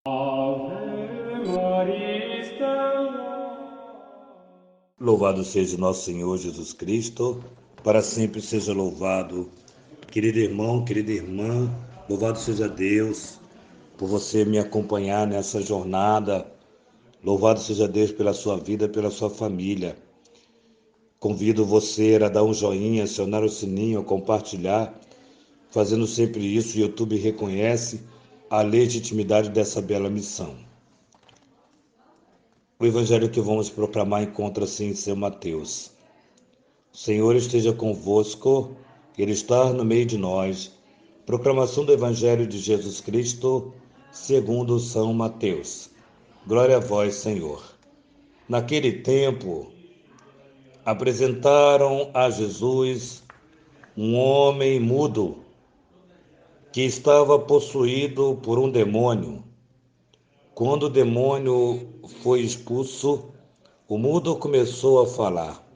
Ave Maria Stella. Louvado seja nosso Senhor Jesus Cristo, para sempre seja louvado. Querido irmão, querida irmã, louvado seja Deus por você me acompanhar nessa jornada. Louvado seja Deus pela sua vida, pela sua família. Convido você a dar um joinha, acionar o sininho, compartilhar. Fazendo sempre isso, o YouTube reconhece a legitimidade dessa bela missão. O evangelho que vamos proclamar encontra-se em São Mateus. O Senhor esteja convosco, Ele está no meio de nós. Proclamação do Evangelho de Jesus Cristo, segundo São Mateus. Glória a vós, Senhor. Naquele tempo, apresentaram a Jesus um homem mudo que estava possuído por um demônio. Quando o demônio foi expulso, o mudo começou a falar.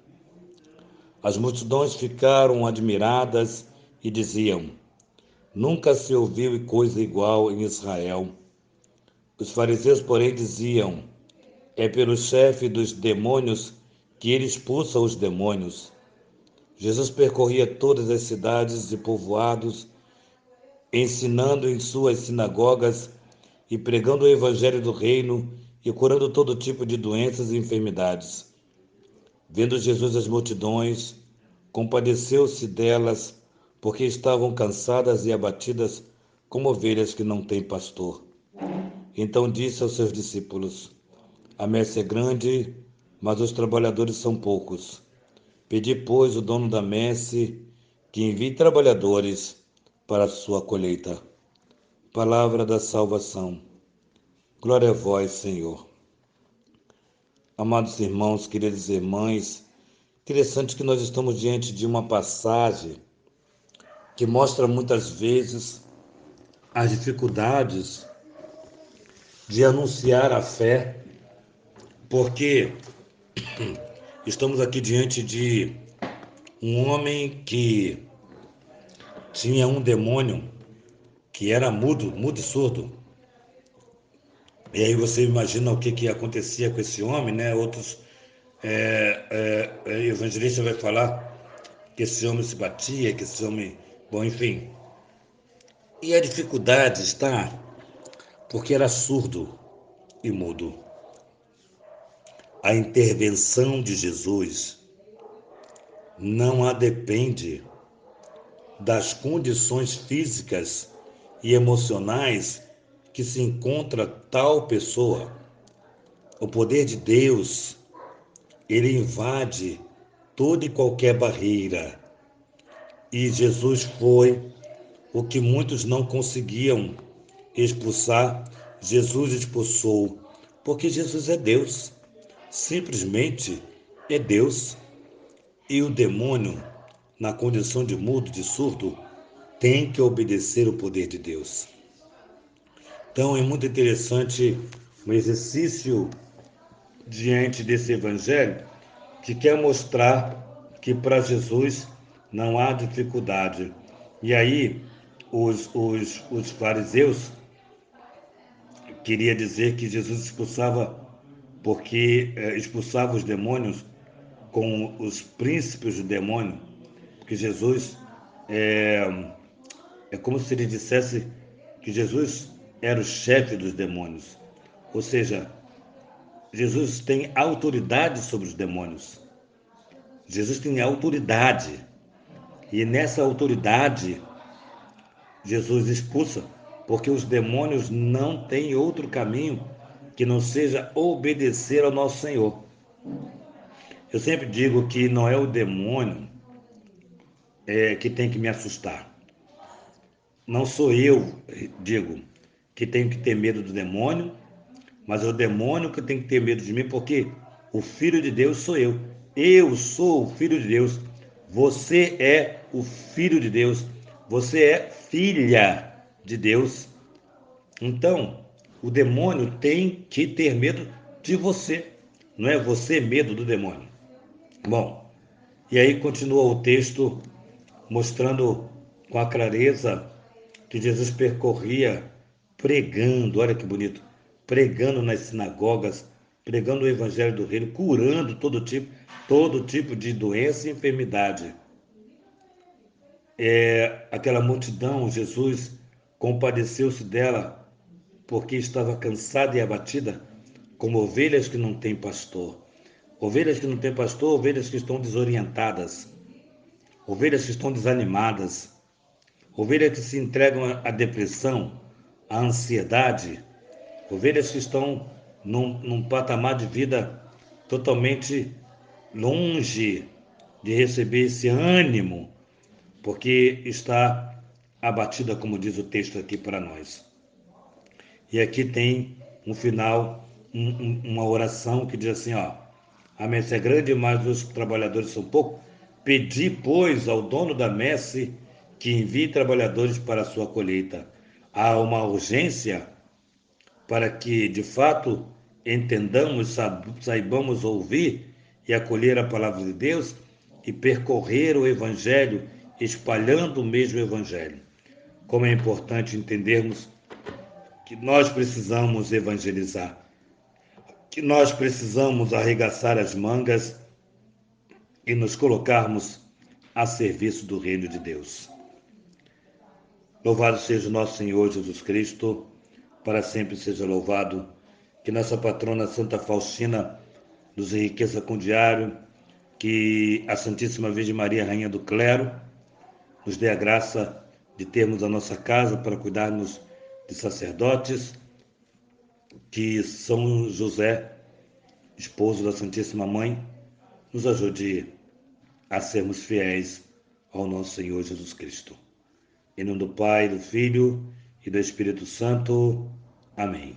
As multidões ficaram admiradas e diziam: Nunca se ouviu coisa igual em Israel. Os fariseus, porém, diziam: É pelo chefe dos demônios que ele expulsa os demônios. Jesus percorria todas as cidades e povoados, ensinando em suas sinagogas e pregando o evangelho do reino e curando todo tipo de doenças e enfermidades. Vendo Jesus as multidões, compadeceu-se delas, porque estavam cansadas e abatidas como ovelhas que não têm pastor. Então disse aos seus discípulos: A messe é grande, mas os trabalhadores são poucos. Pedi, pois, o dono da messe que envie trabalhadores para a sua colheita. Palavra da salvação. Glória a vós, Senhor. Amados irmãos, queridas irmãs, interessante que nós estamos diante de uma passagem que mostra muitas vezes as dificuldades de anunciar a fé, porque estamos aqui diante de um homem que tinha um demônio que era mudo, mudo e surdo. E aí você imagina o que acontecia com esse homem, né? Outros evangelistas vai falar que esse homem se batia, que esse homem, bom, enfim. E a dificuldade está porque era surdo e mudo. A intervenção de Jesus não a depende das condições físicas e emocionais que se encontra tal pessoa. O poder de Deus, ele invade toda e qualquer barreira. E Jesus foi o que muitos não conseguiam expulsar, Jesus expulsou, porque Jesus é Deus, simplesmente é Deus. E o demônio, na condição de mudo, de surdo, tem que obedecer o poder de Deus. Então é muito interessante um exercício diante desse evangelho que quer mostrar que para Jesus não há dificuldade. E aí os fariseus queria dizer que Jesus expulsava porque expulsava os demônios com os príncipes do demônio, porque Jesus é como se ele dissesse que Jesus era o chefe dos demônios. Ou seja, Jesus tem autoridade sobre os demônios. Jesus tem autoridade. E nessa autoridade, Jesus expulsa, porque os demônios não têm outro caminho que não seja obedecer ao nosso Senhor. Eu sempre digo que não é o demônio que tem que me assustar. Não sou eu, digo, que tenho que ter medo do demônio, mas é o demônio que tem que ter medo de mim, porque o Filho de Deus sou eu. Eu sou o Filho de Deus. Você é o Filho de Deus. Você é filha de Deus. Então, o demônio tem que ter medo de você. Não é você medo do demônio. Bom, e aí continua o texto mostrando com a clareza que Jesus percorria pregando, olha que bonito, pregando nas sinagogas, pregando o evangelho do reino, curando todo tipo de doença e enfermidade. Aquela multidão, Jesus compadeceu-se dela porque estava cansada e abatida, como ovelhas que não têm pastor. Ovelhas que não têm pastor, ovelhas que estão desorientadas, ovelhas que estão desanimadas, ovelhas que se entregam à depressão, à ansiedade, ovelhas que estão num patamar de vida totalmente longe de receber esse ânimo, porque está abatida, como diz o texto aqui para nós. E aqui tem um final, uma oração que diz assim, ó: a messe é grande, mas os trabalhadores são poucos. Pedi, pois, ao dono da messe que envie trabalhadores para a sua colheita. Há uma urgência para que, de fato, entendamos, saibamos ouvir e acolher a palavra de Deus e percorrer o Evangelho, espalhando o mesmo Evangelho. Como é importante entendermos que nós precisamos evangelizar, que nós precisamos arregaçar as mangas e nos colocarmos a serviço do reino de Deus. Louvado seja o nosso Senhor Jesus Cristo, para sempre seja louvado. Que nossa patrona Santa Faustina nos enriqueça com o diário, que a Santíssima Virgem Maria, Rainha do Clero, nos dê a graça de termos a nossa casa para cuidarmos de sacerdotes, que São José, esposo da Santíssima Mãe, nos ajude a sermos fiéis ao nosso Senhor Jesus Cristo. Em nome do Pai, do Filho e do Espírito Santo. Amém.